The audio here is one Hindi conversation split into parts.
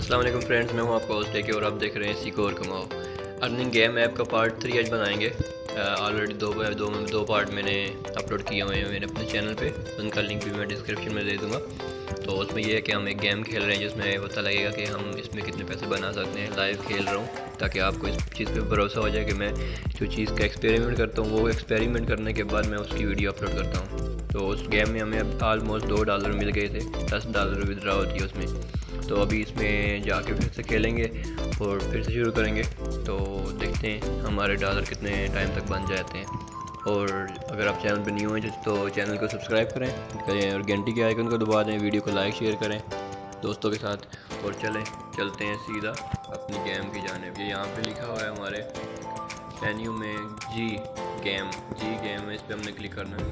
अस्सलाम वालेकुम फ्रेंड्स, मैं हूं आपका होस्ट लेके और आप देख रहे हैं सीखो और कमाओ। अर्निंग गेम ऐप का पार्ट 3 आज बनाएंगे। ऑलरेडी दो पार्ट मैंने अपलोड किए हुए हैं मेरे अपने चैनल पे, उनका लिंक भी मैं डिस्क्रिप्शन में दे दूँगा। तो उसमें ये है कि हम एक गेम खेल रहे हैं जिसमें पता लगेगा कि हम इसमें कितने पैसे बना सकते हैं। लाइव खेल रहा हूँ ताकि आपको इस चीज़ पे भरोसा हो जाए कि मैं जो चीज़ का एक्सपेरिमेंट करता हूँ वो एक्सपेरिमेंट करने के बाद मैं उसकी वीडियो अपलोड करता हूँ। तो उस गेम में हमें ऑलमोस्ट $2 मिल गए थे, $10 विड्रॉ होती है उसमें। तो अभी इसमें जाके फिर से खेलेंगे और फिर से शुरू करेंगे। तो देखते हैं हमारे डॉलर कितने टाइम तक बन जाते हैं। और अगर आप चैनल पर न्यू हैं तो चैनल को सब्सक्राइब करें और घंटी के आइकन को दबा दें, वीडियो को लाइक शेयर करें दोस्तों के साथ और चलते हैं सीधा अपनी गेम की जानिब। ये यहाँ पे लिखा हुआ है हमारे मेन्यू में जी गेम है, इस पर हमने क्लिक करना है।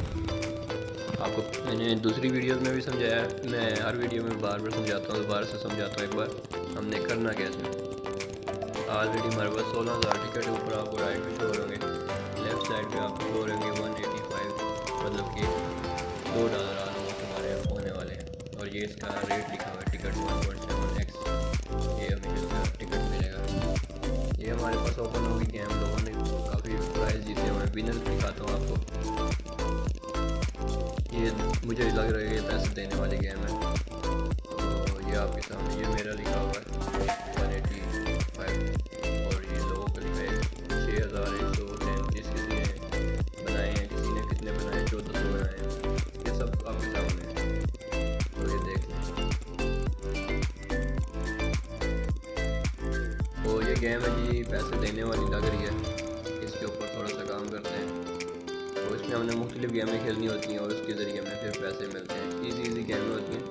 आपको मैंने दूसरी वीडियोस में भी समझाया है, मैं हर वीडियो में बार बार समझाता हूँ, दोबारा से समझाता हूँ। एक बार हमने करना कैसे। ऑलरेडी हमारे पास 16,000 टिकट ऊपर आपको राइट पे शो होंगे, लेफ्ट साइड पे आपको शो होंगे 185, मतलब कि $2 ऑलमोस्ट हमारे होने वाले हैं। और ये इसका रेट लिखा हुआ है टिकट 1.7x, ये हमें इसका टिकट मिलेगा। ये हमारे पास ओपन होगी गेम, लोगों ने काफ़ी प्राइज़ जीते हुए। विनर दिखाता हूँ आपको। ये मुझे लग रहा है ये पैसे देने वाली गेम है। तो ये आपके सामने ये मेरा लिखा हुआ है 185 और ये लोगों का लिखा है 6,133। किसी ने बनाए हैं, किसी ने कितने बनाए, 1400 बनाए हैं। ये सब आपके सामने है, तो ये देख लें। तो ये गेम है जी, पैसे देने वाली लग रही है। इसके ऊपर थोड़ा सा काम करते हैं। तो इसमें हमने मुख्तलिफ गेमें खेलनी होती हैं और उसके ज़रिए हमें फिर पैसे मिलते हैं। इजी गेमें होती हैं,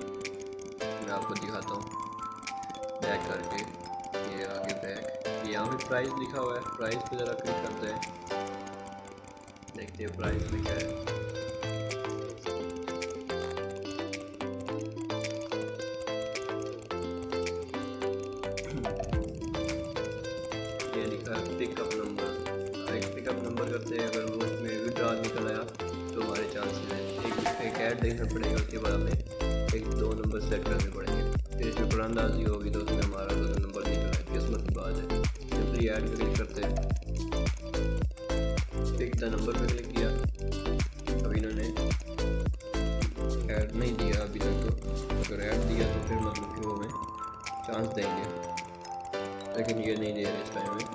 मैं आपको दिखाता हूँ बैक करके। ये आगे बैक, ये यहाँ पे प्राइस लिखा हुआ है, प्राइस पे ज़रा क्लिक करते हैं, देखते हैं प्राइस में क्या है। ये लिखा है पिकअप नंबर। पिकअप नंबर करते हैं, अगर वो उसमें विड्रॉ निकल आया तो हमारे चांसेस हैं। एक ऐड देखना पड़ेगा, उसके बाद हमें 1-2 नंबर सेट करने पड़ेंगे। फिर इसमें कुरानदाजी होगी तो उसमें हमारा अगर नंबर निकल आए, किस्मत की बात है। सिंपली ऐड पे क्लिक करते हैं, पिक द नंबर पे क्लिक किया। अभी इन्होंने ऐड नहीं दिया अभी तक, तो अगर ऐड दिया तो फिर मतलब कि वो हमें चांस देंगे, लेकिन ये नहीं दे रहे इस टाइम में।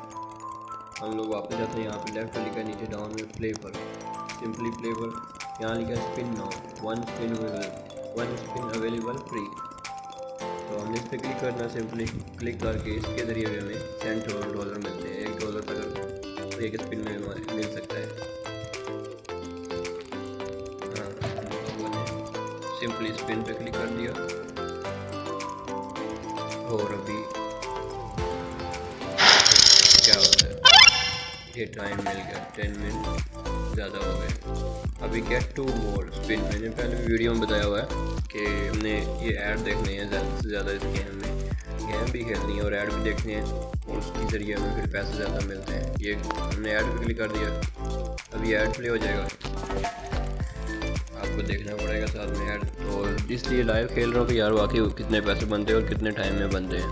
हम लोग वापस जाते हैं, यहाँ पे लेफ्ट लिखा है, नीचे डाउन में प्ले पर, सिंपली प्ले पर यहाँ लिखा है spin now, one spin available free. तो हमने इस पर क्लिक करना है। सिंपली क्लिक करके इसके ज़रिए भी हमें सेंट और डॉलर मिलते हैं। $1 तक एक स्पिन में मिल सकता है। हाँ, सिंपली स्पिन पे क्लिक कर दिया और अभी क्या होता है, ये टाइम मिल गया, 10 मिनट ज़्यादा हो गए। अभी गेट 2 मोर स्पिन, मैंने पहले वीडियो में बताया हुआ है कि हमने ये ऐड देखने हैं ज़्यादा से ज़्यादा इस गेम में। गेम भी खेलनी है और ऐड भी देखने हैं और उसके ज़रिए हमें फिर पैसे ज़्यादा मिलते हैं। ये हमने ऐड पे क्लिक कर दिया, अभी ऐड प्ले हो जाएगा, आपको देखना पड़ेगा साथ में ऐड। तो इसलिए लाइव खेल रहा हूँ कि यार वाकई कितने पैसे बनते हैं और कितने टाइम में बनते हैं।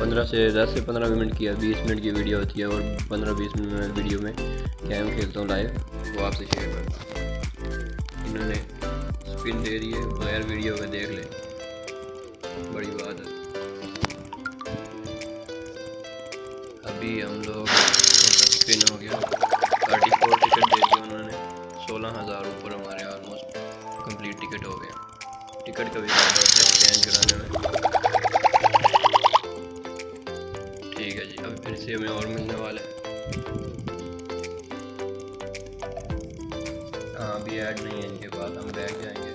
10 से 15 मिनट की 20 मिनट की वीडियो होती है और 15-20 मिनट वीडियो में गेम खेलता हूँ लाइव, वो आपसे शेयर करता हूँ। इन्होंने स्पिन दे रही है, बगैर वीडियो का देख लें, बड़ी बात है। अभी हम लोग स्पिन हो गया, 34 टिकट दे दिया उन्होंने, 16,000 ऊपर हमारे ऑलमोस्ट कंप्लीट टिकट हो गया। टिकट का भी फायदा होता है एक्सचेंज कराने में। ठीक है जी, अब फिर से हमें और मिलने वाला है। हाँ, अभी ऐड नहीं है इनके बाद, हम बैक जाएंगे।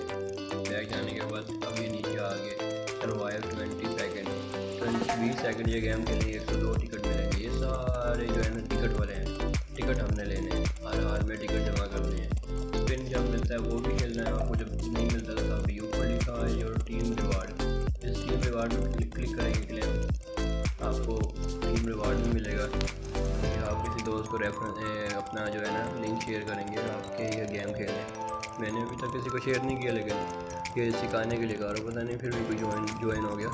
बैक जाने के बाद अभी नीचे आ गए सर्वाइव 20 सेकंड ये गेम खेलेंगे, 102 टिकट मिलेंगे। ये सारे जो है ना टिकट वाले हैं, टिकट हमने लेने हैं, हर हाल में टिकट जमा करने हैं। स्पिन जब मिलता है वो भी खेलना है आपको, जब नहीं मिलता तो अभी ऊपर लिखा है योर टीम रिवार्ड, इस टीम रिवार्ड में क्लिक करेंगे, क्लेम आपको टीम रिवार्ड भी मिलेगा। आप किसी दोस्त को अपना जो है ना लिंक शेयर करेंगे आपके ये गेम खेलें। मैंने अभी तक किसी को शेयर नहीं किया, लेकिन ये सिखाने के लिए कहा, पता नहीं फिर भी कोई ज्वाइन हो गया।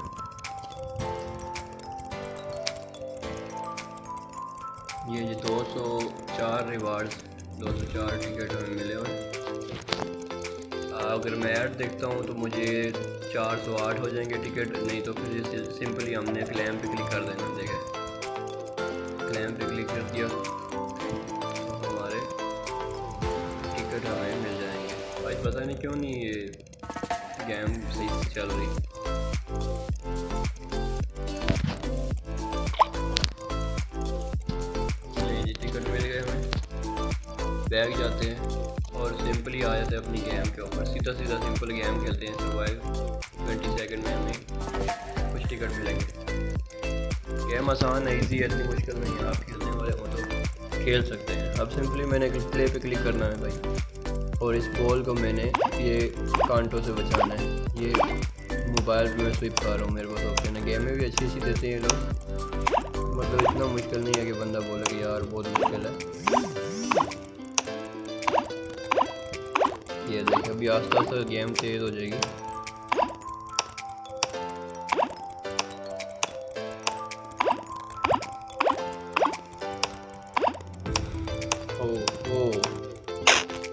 ये 204 रिवार्ड्स, 204 टिकट हमें मिले हुए। अगर मैं ऐड देखता हूँ तो मुझे 408 हो जाएंगे टिकट, नहीं तो फिर सिंपली हमने क्लेम पे क्लिक कर देना। देखें, क्लेम पे क्लिक कर दिया तो हमारे टिकट हमें मिल जाएंगे। आज पता नहीं क्यों नहीं ये गेम सही से चल रही। जी टिकट मिल गए हमें, बैग जाते हैं और सिंपली आ जाते हैं अपनी गेम के ऊपर। सीधा सीधा सिंपल गेम खेलते हैं सर्वाइव। 20 सेकंड में हमें कुछ टिकट मिलेंगे। गेम आसान है, इजी है, इतनी मुश्किल नहीं है। आप खेलने वाले हो तो खेल सकते हैं। अब सिंपली मैंने प्ले पे क्लिक करना है भाई, और इस बॉल को मैंने ये कांटों से बचाना है। ये मोबाइल पे मैं स्विप कर रहा हूँ, मेरे पास ऑप्शन है। गेम में भी अच्छी देते हैं लोग, मतलब इतना मुश्किल नहीं है कि बंदा बोले कि यार बहुत मुश्किल है। ये देखिए अभी आस्ते आस्ते गेम तेज हो जाएगी।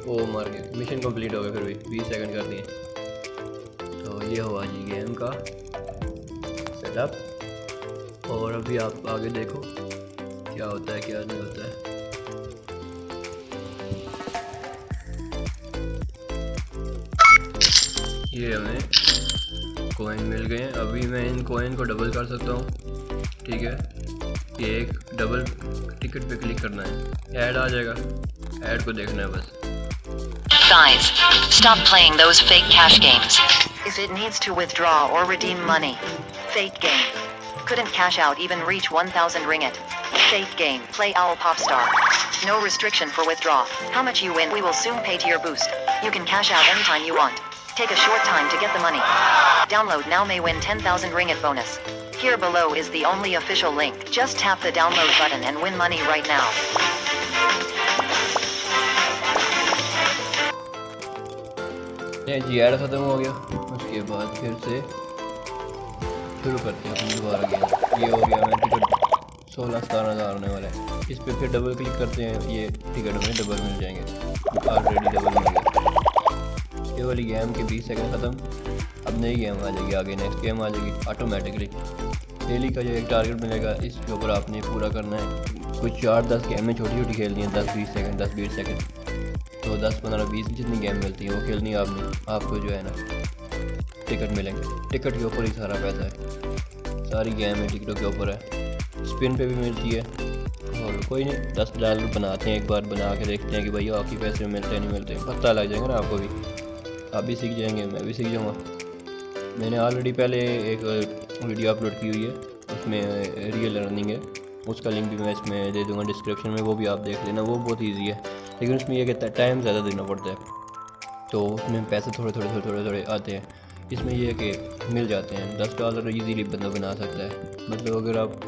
ओ मर गया, मिशन कंप्लीट हो गया। फिर भी 20 सेकंड कर दिए। तो ये हुआ जी गेम का सेटअप। और अभी आप आगे देखो क्या होता है क्या नहीं होता है। ये हमें कॉइन मिल गए हैं। अभी मैं इन कॉइन को डबल कर सकता हूँ, ठीक है। ये एक डबल टिकट पे क्लिक करना है, ऐड आ जाएगा, ऐड को देखना है बस। Guys, stop playing those fake cash games. If it needs to withdraw or redeem money. Fake game. Couldn't cash out even reach 1000 ringgit. Fake game. Play Owl Popstar. No restriction for withdraw. How much you win we will soon pay to your boost. You can cash out anytime you want. Take a short time to get the money. Download now may win 10,000 ringgit bonus. Here below is the only official link. Just tap the download button and win money right now. Ji add ख़त्म हो गया। उसके बाद फिर से शुरू करते हैं अपनी दोबारा गेम। ये हो गया, मैं टिकट 16-17 हज़ार होने वाला है। इस पर फिर डबल क्लिक करते हैं, ये टिकट हमें डबल मिल जाएंगे। ऑलरेडी डबल मिल गया। ये वाली गेम के 20 सेकंड ख़त्म। अब नई गेम आ जाएगी, आगे नेक्स्ट गेम आ जाएगी ऑटोमेटिकली। डेली का जो एक टारगेट मिलेगा इसके ऊपर आपने पूरा करना है। कुछ 8-10 गेमें छोटी छोटी खेलनी है, 10-20 सेकंड 10-20 सेकंड, तो 10-15-20 जितनी गेम मिलती है वो खेलनी है आपने। आपको जो है ना टिकट मिलेंगे, टिकट के ऊपर ही सारा पैसा है। सारी गेम है टिकटों के ऊपर है। स्पिन पे भी मिलती है। और कोई नहीं, $10 बनाते हैं, एक बार बना के देखते हैं कि भैया आपकी पैसे मिलते नहीं मिलते, पता लग जाएगा ना आपको भी। आप भी सीख जाएंगे, मैं भी सीख जाऊँगा। मैंने ऑलरेडी पहले एक वीडियो अपलोड की हुई है, उसमें रियल अर्निंग है, उसका लिंक भी मैं इसमें दे दूँगा डिस्क्रिप्शन में, वो भी आप देख लेना। वो बहुत ईजी है, लेकिन उसमें यह कहता है टाइम ज़्यादा देना पड़ता है, तो उसमें पैसे थोड़े थोड़े आते हैं। इसमें यह है कि मिल जाते हैं। $10 ईजीली बंदा बना सकता है। मतलब अगर आप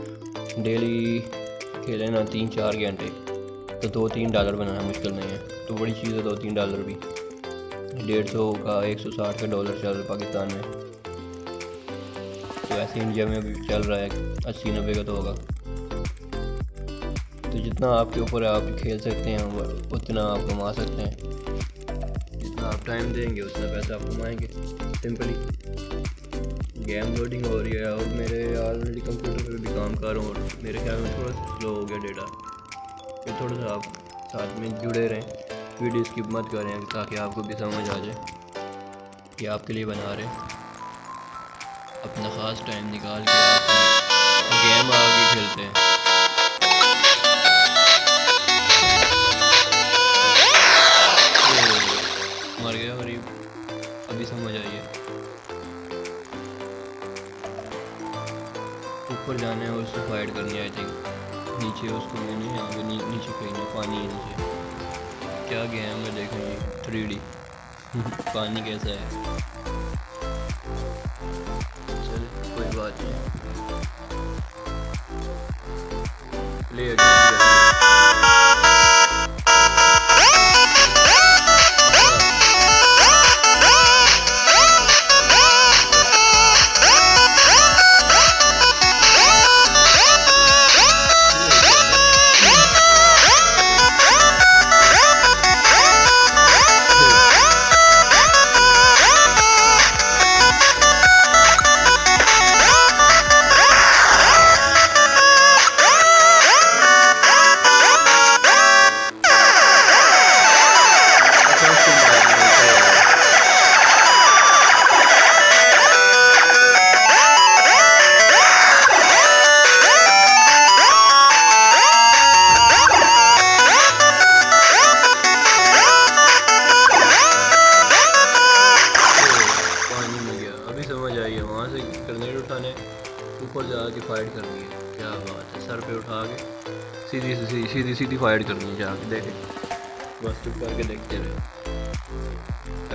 डेली खेलें ना 3-4 घंटे, तो $2-3 बनाना मुश्किल नहीं है। तो बड़ी चीज़ है $2-3 भी। 150 का 160 का डॉलर चल रहा है पाकिस्तान में, तो ऐसे इंडिया में भी चल रहा है 80-90 का तो होगा। तो जितना आपके ऊपर आप खेल सकते हैं उतना आप कमा सकते हैं। जितना आप टाइम देंगे उतना पैसा आप कमाएंगे। सिंपली गेम लोडिंग हो रही है और मेरे ऑलरेडी कंप्यूटर पर भी काम कर रहा हूँ, और मेरे ख्याल में थोड़ा सा स्लो हो गया डेटा। फिर थोड़ा सा आप साथ में जुड़े रहें, वीडियो स्किप मत करें, ताकि आपको भी समझ आ जाए कि आपके लिए बना रहे। अपना ख़ास टाइम निकाल के आप गेम आगे खेलते हैं। मर गया गरीब, अभी समझ आई है। ऊपर जाना है और उससे फाइट करनी है। आई थिंक नीचे उसको मैंने यहाँ पे नीचे फेंकना, पानी है नीचे। क्या गेम है देखेंगे 3D पानी कैसा है। चल कोई बात नहीं, प्ले अगेन। ऊपर जाके फाइट करनी है। क्या बात है, सर पे उठा के सीधी सीधी फाइट करनी है जाके। देखें बस चुप करके देखते रहे।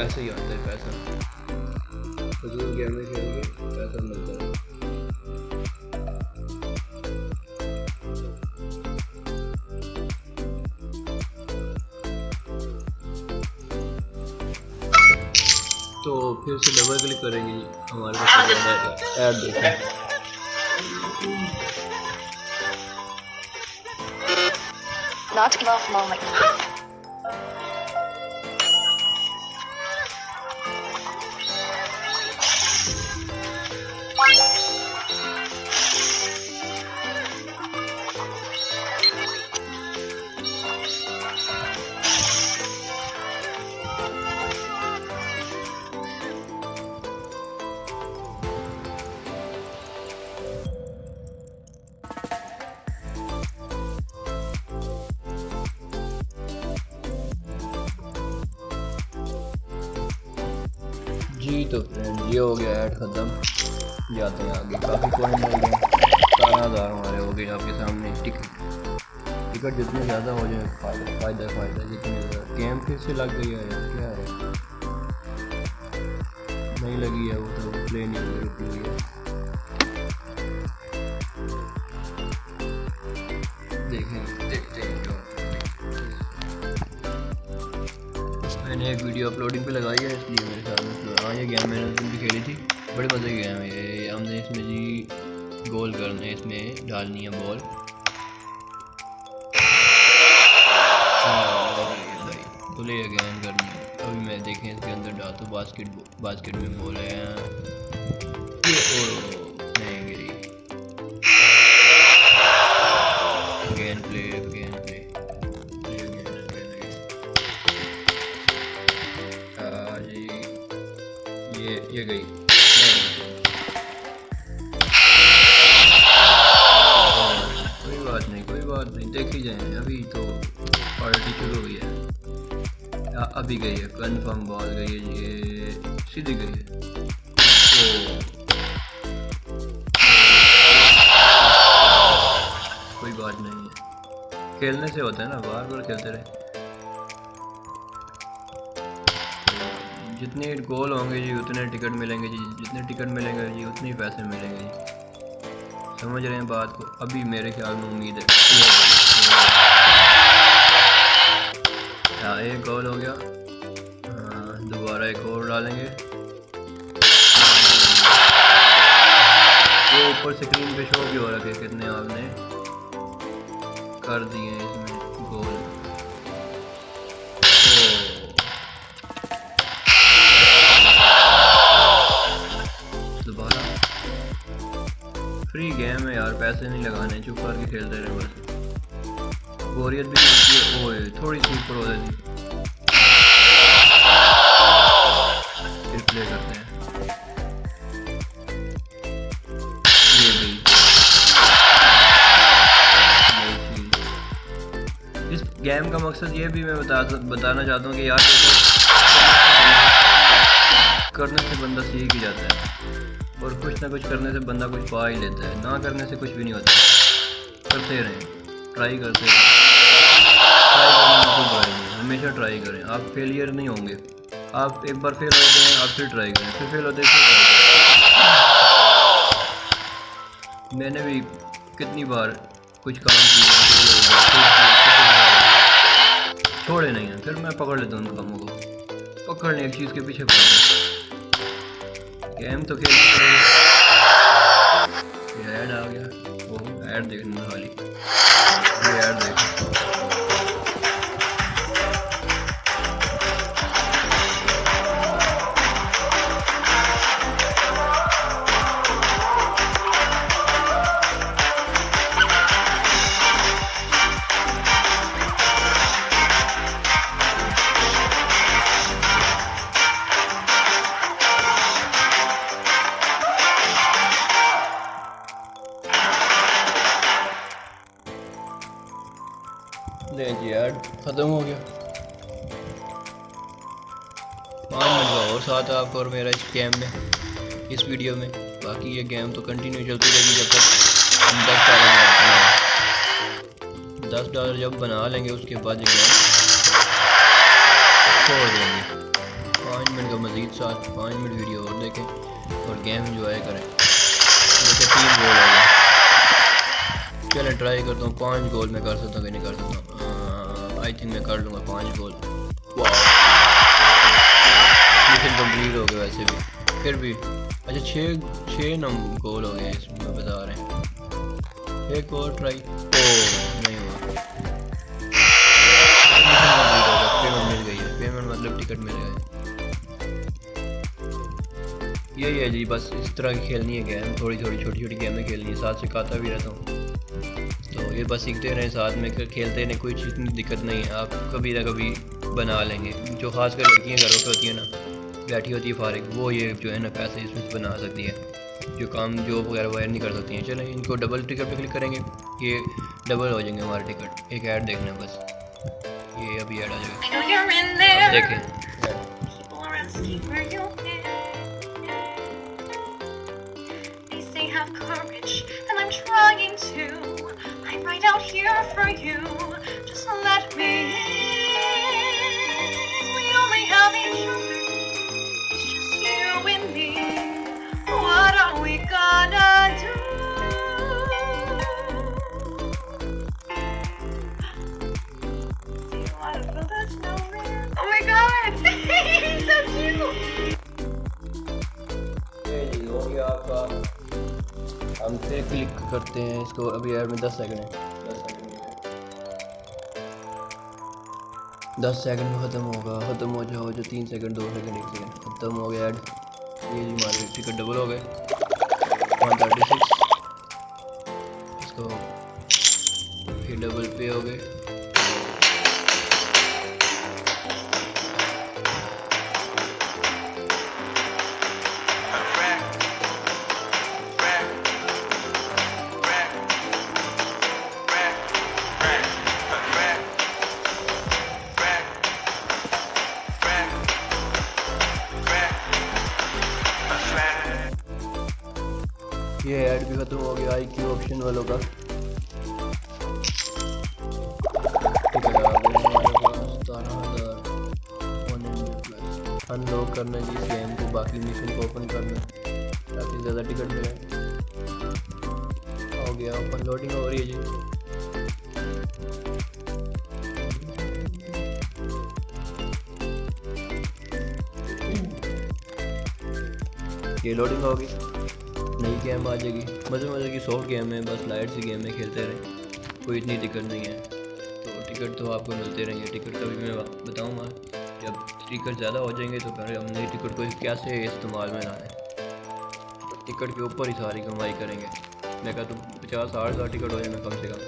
ऐसे ही आता है पैसा, फजूल गेम में खेल के पैसा मिलता है। तो फिर से डबल क्लिक करेंगे, हमारे पास ऐड देखें। Not enough moment. जी तो फ्रेंड ये हो गया ऐड ख़त्म। जाते हैं आगे, काफ़ी पॉइंट मिल गए। 17,000 हमारे हो गए आपके सामने। टिकट जितने ज़्यादा हो जाए फ़ायदा जितने ज़्यादा। गेम फिर से लग गई है, क्या है नहीं लगी है, वो तो प्ले नहीं रुकी हुई है। देखते हैं जो मैंने एक वीडियो अपलोडिंग पे लगाई है, इसलिए मेरे साथ में। हाँ ये गेम मैंने उस दिन भी खेली थी, बड़े मज़े की गेम है ये। हमने इसमें जी गोल करने, इसमें डालनी है बॉल। भाई प्ले अगेन करनी है। अभी मैं देखें इसके अंदर डालता हूँ बास्केट में बॉल है ये। नहीं गिरी। अगेन प्ले ये गई। कोई बात नहीं देखी जाए, अभी तो पार्टी शुरू हुई है। अभी गई है, कन्फर्म बॉल गई है, ये सीधी गई है। कोई बात नहीं है, खेलने से होता है ना, बार बार खेलते रहे। जितने गोल होंगे जी उतने टिकट मिलेंगे जी, जितने टिकट मिलेंगे जी उतने ही पैसे मिलेंगे जी। समझ रहे हैं बात को? अभी मेरे ख्याल में उम्मीद है हाँ एक गोल हो गया। दोबारा एक और डालेंगे। वो ऊपर स्क्रीन पे शो भी हो रखे कितने आपने कर दिए इसमें गोल। फ्री गेम है यार, पैसे नहीं लगाने, चुप करके खेलते रहे बस। बोरियत भी नहीं होती है। ओए थोड़ी सी ऊपर हो जाती। फिर प्ले करते हैं। ये भी इस गेम का मकसद ये भी मैं बताना चाहता हूँ कि यार करने से बंदा सीख ही जाता है, और कुछ ना कुछ करने से बंदा कुछ पा ही लेता है। ना करने से कुछ भी नहीं होता। करते रहें, ट्राई करते रहें। ट्राई करने में कोई बुराई नहीं, हमेशा ट्राई करें। आप फेलियर नहीं होंगे। आप एक बार फेल होते हैं, आप फिर ट्राई करें, फिर फेल होते हैं, फिर ट्राई करें। मैंने भी कितनी बार कुछ काम किया, छोड़े नहीं हैं, फिर मैं पकड़ लेता हूँ उन कामों को। पकड़ने एक चीज़ के पीछे पड़ गेम तो खेल। ये ऐड आ गया, वो ऐड देखने वाली, ये ऐड देख। ले जी ऐड ख़त्म हो गया। 5 मिनट का और साथ आपको और मेरा इस गेम में, इस वीडियो में। बाकी ये गेम तो कंटिन्यू चलती रहेगी जब तक हम $10 जब बना लेंगे उसके बाद ये गेम छोड़ देंगे। 5 मिनट का मज़ीद साथ 5 मिनट वीडियो और देखें और गेम इंजॉय करें। जैसे 3 गोल हो गए, चलें ट्राई करता हूँ 5 गोल मैं कर सकता हूँ कि नहीं कर सकता हूँ। आई थिंक मैं कर लूँगा 5 गोल। मिशन कंप्लीट हो गया वैसे भी, फिर भी अच्छा 6 नंबर गोल हो गए इसमें बता रहे हैं। एक और ट्राई, ओ नहीं हुआ। पेमेंट मिल गई है, पेमेंट मतलब टिकट मिल गए। यही है जी, बस इस तरह की खेलनी है गेम, थोड़ी छोटी छोटी गेमें खेलनी है, साथ सिखाता भी रहता हूँ। तो ये बस सीखते रहें, साथ में खेलते रहें, कोई चीज़ की दिक्कत नहीं है, आप कभी ना कभी बना लेंगे। जो खासकर लड़कियाँ घरों पे होती है ना, बैठी होती है फारिग, वो ये जो है ना पैसे इसमें बना सकती है, जो काम जॉब वगैरह वायर नहीं कर सकती हैं। चलें इनको डबल टिकट पे क्लिक करेंगे, ये डबल हो जाएंगे हमारे टिकट। एक ऐड देखना बस, ये अभी ऐड आ जाएगा, अब देखें। Have courage, and I'm trying to. I'm right out here for you. Just let me in. We only have each other. It's just you and me. What are we gonna do? Do you wanna build a snowman? Oh my God! That's you. हम फिर क्लिक करते हैं इसको, अभी ऐड में 10 सेकंड है, 10 सेकंड में ख़त्म होगा। ख़त्म हो जाओ जो 3 सेकंड 2 सेकंड 1 सेकंड ख़त्म हो गया ऐड। ये जी हमारे टिकट डबल हो गए 136, इसको फिर डबल पे हो गए। ये ऐड भी खत्म हो गया IQ ऑप्शन वालों का। टिकट आ गया हमारे पास 17,100+। अनलॉक करना जी इस गेम को, बाकी मिशन को ओपन करना ताकि ज़्यादा टिकट मिले। हो गया ओपन, लोडिंग हो रही है जी। ये लोडिंग होगी, नई गेम आ जाएगी। मज़े की सॉफ्ट गेम है, बस लाइट सी गेम है, खेलते रहें, कोई इतनी टिकट नहीं है। तो टिकट तो आपको मिलते रहेंगे। टिकट का भी मैं बताऊँगा, जब टिकट ज़्यादा हो जाएंगे तो फिर हम नई टिकट को कैसे इस्तेमाल में लाना है। टिकट के ऊपर ही सारी कमाई करेंगे। मैं कहता हूँ 50-60 हज़ार टिकट हो जाए कम से कम,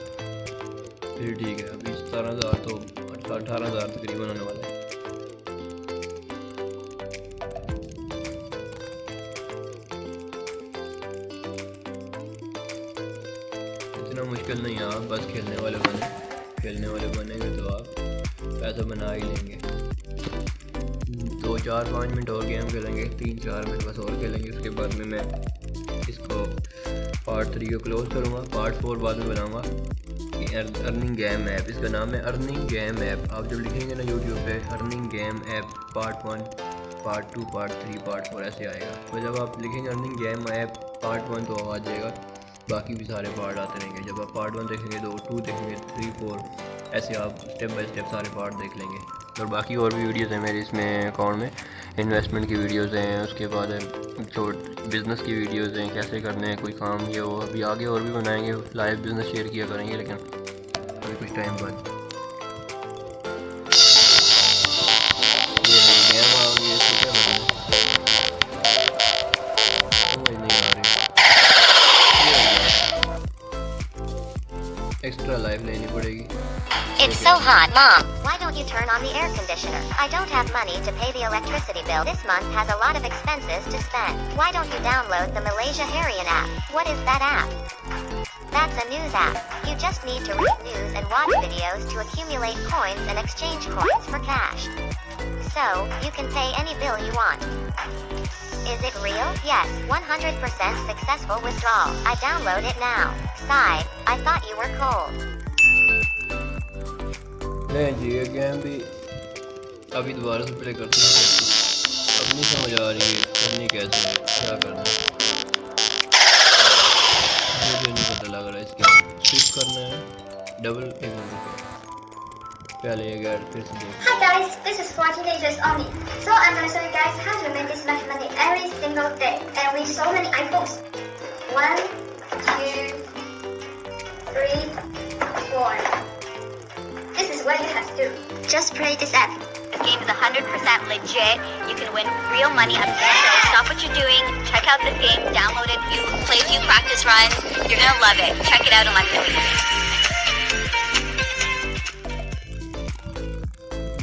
फिर ठीक है। अभी 17,000 तो 18,000 तकरीबन होने वाला है। मुश्किल नहीं है, आप बस खेलने वाले बनेंगे तो आप पैसा बना ही लेंगे। 2-4-5 मिनट और गेम खेलेंगे, 3-4 मिनट बस और खेलेंगे, उसके बाद में मैं इसको पार्ट 3 को क्लोज करूँगा। पार्ट 4 बाद में बनाऊँगा। अर्निंग गेम ऐप, इसका नाम है अर्निंग गेम ऐप। आप जब लिखेंगे ना यूट्यूब पे earning game app part 1, part 2, part 3, part 4 ऐसे आएगा। तो जब आप लिखेंगे अर्निंग गेम ऐप पार्ट 1 तो आ जाएगा, बाकी भी सारे पार्ट आते रहेंगे। जब आप पार्ट 1 देखेंगे 2 देखेंगे 3, 4 ऐसे आप स्टेप बाय स्टेप सारे पार्ट देख लेंगे। और बाकी और भी वीडियोज़ हैं मेरे इसमें अकाउंट में, इन्वेस्टमेंट की वीडियोज़ हैं, उसके बाद जो बिज़नेस की वीडियोज़ हैं, कैसे करने हैं कोई काम ये वो। अभी आगे और भी बनाएंगे, लाइव बिज़नेस शेयर किया करेंगे, लेकिन अभी कुछ टाइम बाद। गेम आ गई, इसको क्या करना है समझ नहीं आ रही। एक्स्ट्रा लाइफ लेनी पड़ेगी। It's so hot, Mom. Why don't you turn on the air conditioner? I don't have money to pay the electricity bill. This month has a lot of expenses to spend. Why don't you download the Malaysia Harian app? What is that app? That's a news app. You just need to read news and watch videos to accumulate coins and exchange coins for cash. So, you can pay any bill you want. Is it real? Yes, 100% successful withdrawal. I download it now. Sigh, I thought you were cold. नहीं जी, ये गेम भी अभी दोबारा से प्ले करते हैं। अब नहीं समझ आ रही है करनी कैसे है, क्या करना है मुझे नहीं पता लग रहा है। इसके स्विच करना है डबल एक मिनट पहले ये गैर फिर से देख। Hi guys, this is for teenagers only. So I'm gonna show you guys how to make this much money every single day and win so many iPhones. 1, 2, 3, 4. This is what you have to do. Just play this app. This game is 100% legit. You can win real money. I'm gonna show. Stop what you're doing. Check out this game. Download it. You play a few practice runs. You're gonna love it. Check it out and let me know.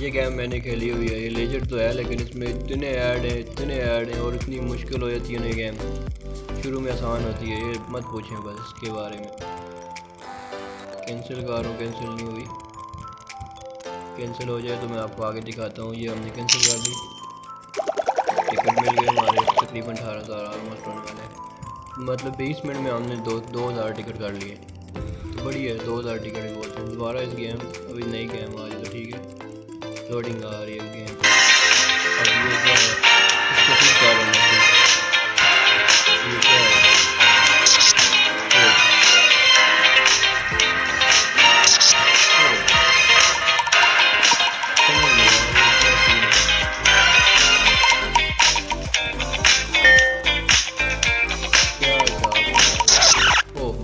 ये गेम मैंने खेली हुई है, ये लेजेंड तो है लेकिन इसमें इतने ऐड हैं और इतनी मुश्किल हो जाती है ना। ये गेम शुरू में आसान होती है, ये मत पूछें बस इसके बारे में। कैंसिल कर रहा हूँ, कैंसिल नहीं हुई। कैंसिल हो जाए तो मैं आपको आगे दिखाता हूँ। ये हमने कैंसिल कर दी, टिकट मिल गए हमारे तकरीबन 18,000 ऑलमोस्ट होने वाले। मतलब 20 मिनट में हमने 2000 टिकट कर लिए, तो बढ़िया है। 2000 टिकट बोलते हैं। दोबारा इस गेम अभी नई गेम आ रही तो ठीक है। लोडिंग आ रही है गेम। अब ये क्या है, इसको फिर कर रहा हूँ। ये क्या है,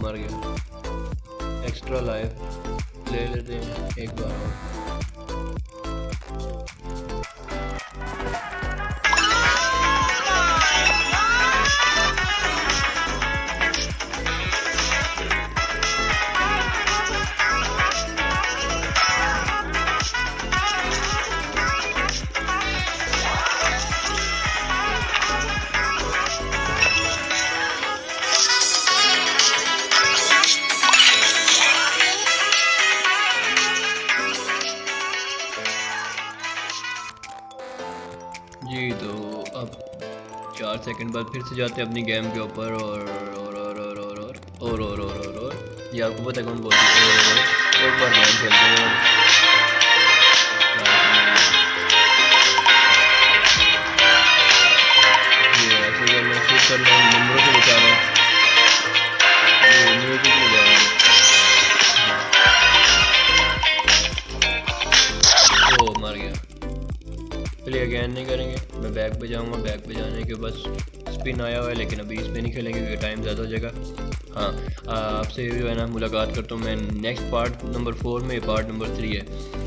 मर गया। एक्स्ट्रा लाइफ ले लेते हैं एक बार और। जी तो अब 4 सेकंड बाद फिर से जाते हैं अपनी गेम के ऊपर और ये आपको पता कौन बोलती है। एक बार गेम खेलते हैं। ये ऐसे करना, स्विच करना, नंबरों से बचाना, म्यूजिक में जाना। ओ मर गया। चलिए अगेन नहीं करेंगे, मैं बैक पे जाऊँगा। बैक पे जाने के बस स्पिन आया हुआ है लेकिन अभी इस पर नहीं खेलेंगे क्योंकि टाइम ज़्यादा हो जाएगा। हाँ, आपसे जो है ना मुलाकात करता हूँ मैं नेक्स्ट पार्ट नंबर 4 में। पार्ट नंबर 3 है,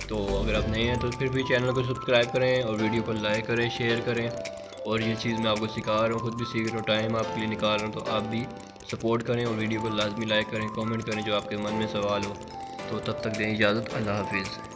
तो अगर आप नए हैं तो फिर भी चैनल को सब्सक्राइब करें और वीडियो को लाइक करें, शेयर करें। और ये चीज़ मैं आपको सिखा रहा हूँ, खुद भी सीख रहा हूँ, टाइम आपके लिए निकाल रहा हूँ, तो आप भी सपोर्ट करें और वीडियो को लाजमी लाइक करें, कमेंट करें जो आपके मन में सवाल हो। तो तब तक दें इजाज़त, अल्लाह हाफिज़।